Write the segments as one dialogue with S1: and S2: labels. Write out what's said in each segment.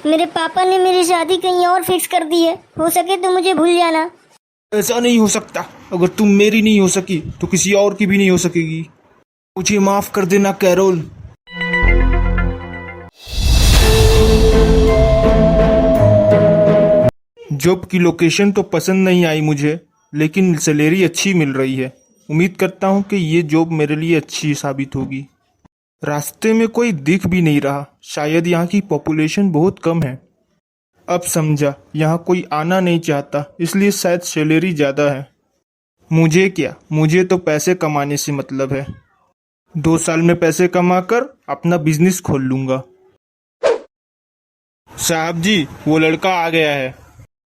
S1: मेरे पापा ने मेरी शादी कहीं और फिक्स कर दी है। हो सके तो मुझे भूल जाना।
S2: ऐसा नहीं हो सकता। अगर तुम मेरी नहीं हो सकी तो किसी और की भी नहीं हो सकेगी। मुझे माफ कर देना कैरोल। जॉब की लोकेशन तो पसंद नहीं आई मुझे, लेकिन सैलरी अच्छी मिल रही है। उम्मीद करता हूँ कि ये जॉब मेरे लिए अच्छी साबित होगी। रास्ते में कोई दिख भी नहीं रहा, शायद यहाँ की पॉपुलेशन बहुत कम है। अब समझा, यहाँ कोई आना नहीं चाहता, इसलिए शायद सैलरी ज़्यादा है। मुझे क्या, मुझे तो पैसे कमाने से मतलब है। 2 साल में पैसे कमाकर अपना बिजनेस खोल लूंगा। साहब जी, वो लड़का आ गया है।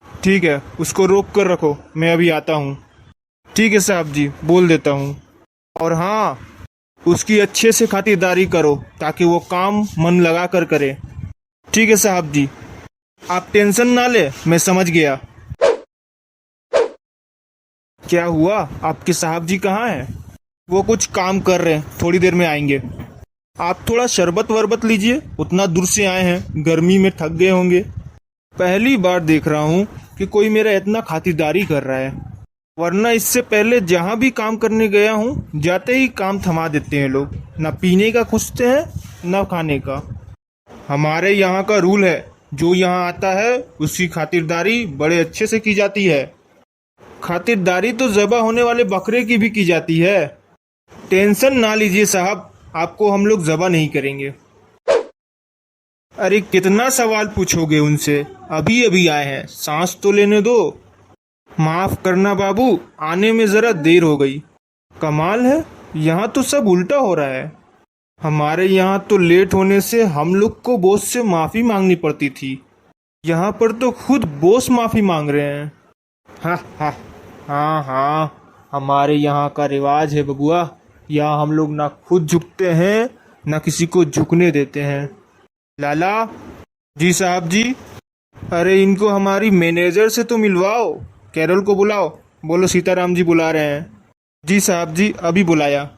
S2: ठीक है, उसको रोक कर रखो, मैं अभी आता हूँ। ठीक है साहब जी, बोल देता हूँ। और हाँ, उसकी अच्छे से खातिरदारी करो ताकि वो काम मन लगा कर करे। ठीक है साहब जी, आप टेंशन ना ले, मैं समझ गया। क्या हुआ, आपके साहब जी कहाँ हैं? वो कुछ काम कर रहे हैं, थोड़ी देर में आएंगे। आप थोड़ा शरबत वरबत लीजिए, उतना दूर से आए हैं, गर्मी में थक गए होंगे। पहली बार देख रहा हूँ कि कोई मेरा इतना खातिरदारी कर रहा है, वरना इससे पहले जहाँ भी काम करने गया हूँ जाते ही काम थमा देते हैं लोग। ना पीने का पूछते हैं ना खाने का। हमारे यहाँ का रूल है, जो यहाँ आता है उसकी खातिरदारी बड़े अच्छे से की जाती है। खातिरदारी तो ज़बह होने वाले बकरे की भी की जाती है। टेंशन ना लीजिए साहब, आपको हम लोग ज़बह नहीं करेंगे। अरे कितना सवाल पूछोगे उनसे, अभी अभी आए हैं, सांस तो लेने दो। माफ करना बाबू, आने में जरा देर हो गई। कमाल है, यहाँ तो सब उल्टा हो रहा है। हमारे यहाँ तो लेट होने से हम लोग को बॉस से माफी मांगनी पड़ती थी, यहाँ पर तो खुद बॉस माफी मांग रहे हैं। हाँ हाँ हाँ, हमारे यहाँ का रिवाज है बबुआ। यहाँ हम लोग ना खुद झुकते हैं ना किसी को झुकने देते हैं। लाला जी, साहब जी, अरे इनको हमारी मैनेजर से तो मिलवाओ। कैरोल को बुलाओ, बोलो सीताराम जी बुला रहे हैं। जी साहब जी, अभी बुलाया।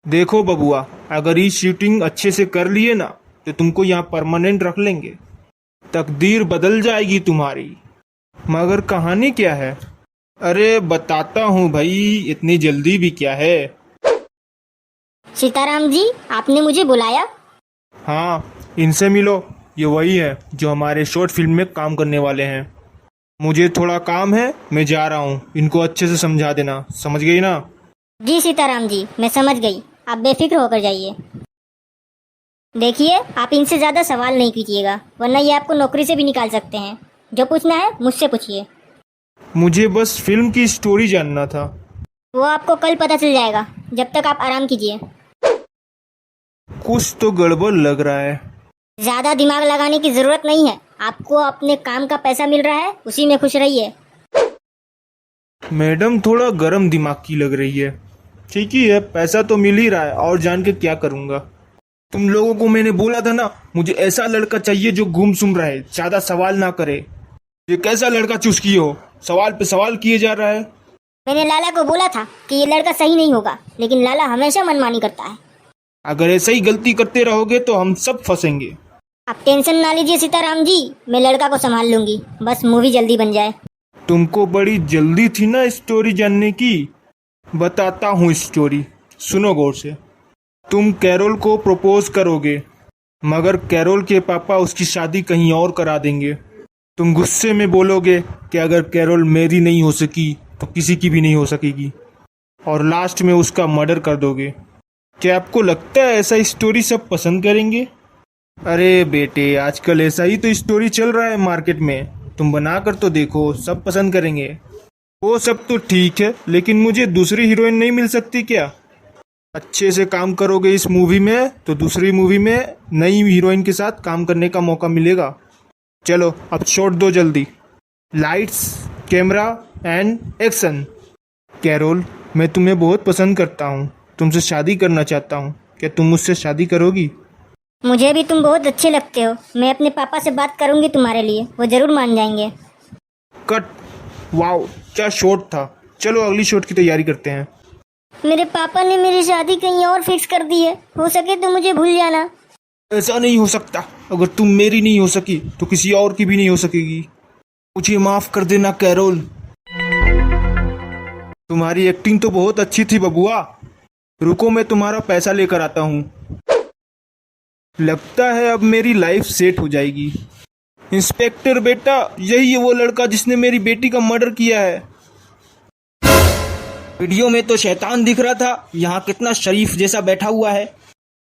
S2: देखो बबुआ, अगर ये शूटिंग अच्छे से कर लिए ना तो तुमको यहाँ परमानेंट रख लेंगे। तकदीर बदल जाएगी तुम्हारी। मगर कहानी क्या है? अरे बताता हूँ भाई, इतनी जल्दी भी क्या है।
S1: सीताराम जी, आपने मुझे बुलाया?
S2: हाँ, इनसे मिलो। ये वही है जो हमारे शॉर्ट फिल्म में काम करने वाले हैं। मुझे थोड़ा काम है, मैं जा रहा हूँ। इनको अच्छे से समझा देना, समझ गई ना?
S1: जी सीताराम जी, मैं समझ गई। आप बेफिक्र होकर जाइए। देखिए, आप इनसे ज़्यादा सवाल नहीं कीजिएगा, वरना ये आपको नौकरी से भी निकाल सकते हैं। जो पूछना है मुझसे पूछिए।
S2: मुझे बस फिल्म की स्टोरी जानना था।
S1: वो आपको कल पता चल जाएगा, जब तक आप आराम कीजिए।
S2: कुछ तो गड़बड़ लग रहा है।
S1: ज़्यादा दिमाग लगाने की ज़रूरत नहीं है। आपको अपने काम का पैसा मिल रहा है, उसी में खुश रहिए।
S2: मैडम थोड़ा गरम दिमाग की लग रही है। ठीक ही है, पैसा तो मिल ही रहा है, और जान के क्या करूँगा। तुम लोगों को मैंने बोला था ना, मुझे ऐसा लड़का चाहिए जो गुमसुम रहे, ज़्यादा सवाल ना करे। ये कैसा लड़का चूज किए हो? सवाल पे सवाल किए जा रहा है।
S1: मैंने लाला को बोला था कि ये लड़का सही नहीं होगा, लेकिन लाला हमेशा मनमानी करता है।
S2: अगर ऐसे ही गलती करते रहोगे तो हम सब फंसेंगे।
S1: आप टेंशन ना लीजिए सीताराम जी, मैं लड़का को संभाल लूंगी, बस मूवी जल्दी बन जाए।
S2: तुमको बड़ी जल्दी थी ना स्टोरी जानने की। बताता हूँ स्टोरी, सुनो गौर से। तुम कैरोल को प्रपोज करोगे, मगर कैरोल के पापा उसकी शादी कहीं और करा देंगे। तुम गुस्से में बोलोगे कि अगर कैरोल मेरी नहीं हो सकी तो किसी की भी नहीं हो सकेगी, और लास्ट में उसका मर्डर कर दोगे। क्या आपको लगता है ऐसा स्टोरी सब पसंद करेंगे? अरे बेटे, आजकल ऐसा ही तो स्टोरी चल रहा है मार्केट में। तुम बना कर तो देखो, सब पसंद करेंगे। वो सब तो ठीक है, लेकिन मुझे दूसरी हीरोइन नहीं मिल सकती क्या? अच्छे से काम करोगे इस मूवी में तो दूसरी मूवी में नई हीरोइन के साथ काम करने का मौका मिलेगा। चलो अब शॉट दो जल्दी। Lights, camera and action. Carol, मैं तुम्हें बहुत पसंद करता हूँ, तुमसे शादी करना चाहता हूँ। क्या तुम मुझसे शादी करोगी?
S1: मुझे भी तुम बहुत अच्छे लगते हो। मैं अपने पापा से बात करूंगी तुम्हारे लिए, वो जरूर मान जाएंगे।
S2: कट। वाओ, क्या शॉट था। चलो अगली शॉट की तैयारी करते हैं।
S1: मेरे पापा ने मेरी शादी कहीं और फिक्स कर दी है, हो सके तो मुझे भूल जाना।
S2: ऐसा नहीं हो सकता। अगर तुम मेरी नहीं हो सकी तो किसी और की भी नहीं हो सकेगी। मुझे माफ कर देना कैरोल। तुम्हारी एक्टिंग तो बहुत अच्छी थी बबुआ। रुको, मैं तुम्हारा पैसा लेकर आता हूँ। लगता है अब मेरी लाइफ सेट हो जाएगी। इंस्पेक्टर बेटा, यही है वो लड़का जिसने मेरी बेटी का मर्डर किया है। वीडियो में तो शैतान दिख रहा था, यहाँ कितना शरीफ जैसा बैठा हुआ है।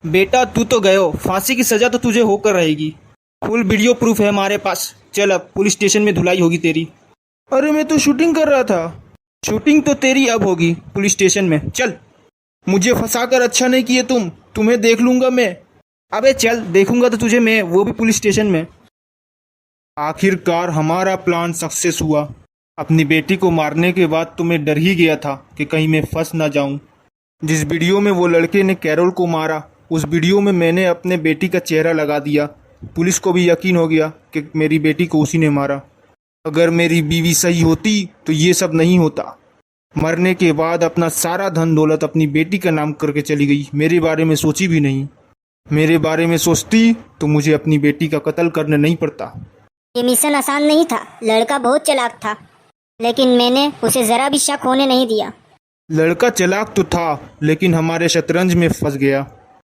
S2: बेटा तू तो गयो, फांसी की सजा तो तुझे होकर रहेगी। फुल वीडियो प्रूफ है हमारे पास। चल अब पुलिस स्टेशन में धुलाई होगी तेरी। अरे मैं तो शूटिंग कर रहा था। शूटिंग तो तेरी अब होगी पुलिस स्टेशन में। चल, मुझे फंसाकर अच्छा नहीं किए तुम। तुम्हें देख लूंगा मैं। अबे चल, देखूंगा तो तुझे मैं, वो भी पुलिस स्टेशन में। आखिरकार हमारा प्लान सक्सेस हुआ। अपनी बेटी को मारने के बाद तो मैं डर ही गया था कि कहीं मैं फंस ना जाऊं। जिस वीडियो में वो लड़के ने कैरोल को मारा, उस वीडियो में मैंने अपने बेटी का चेहरा लगा दिया। पुलिस को भी यकीन हो गया कि मेरी बेटी को उसी ने मारा। अगर मेरी बीवी सही होती तो ये सब नहीं होता। मरने के बाद अपना सारा धन दौलत अपनी बेटी का नाम करके चली गई। मेरे बारे में सोची भी नहीं। मेरे बारे में सोचती तो मुझे अपनी बेटी का कत्ल करना नहीं पड़ता।
S1: ये मिशन आसान नहीं था। लड़का बहुत चालाक था, लेकिन मैंने उसे जरा भी शक होने नहीं दिया।
S2: लड़का चालाक तो था, लेकिन हमारे शतरंज में फंस गया।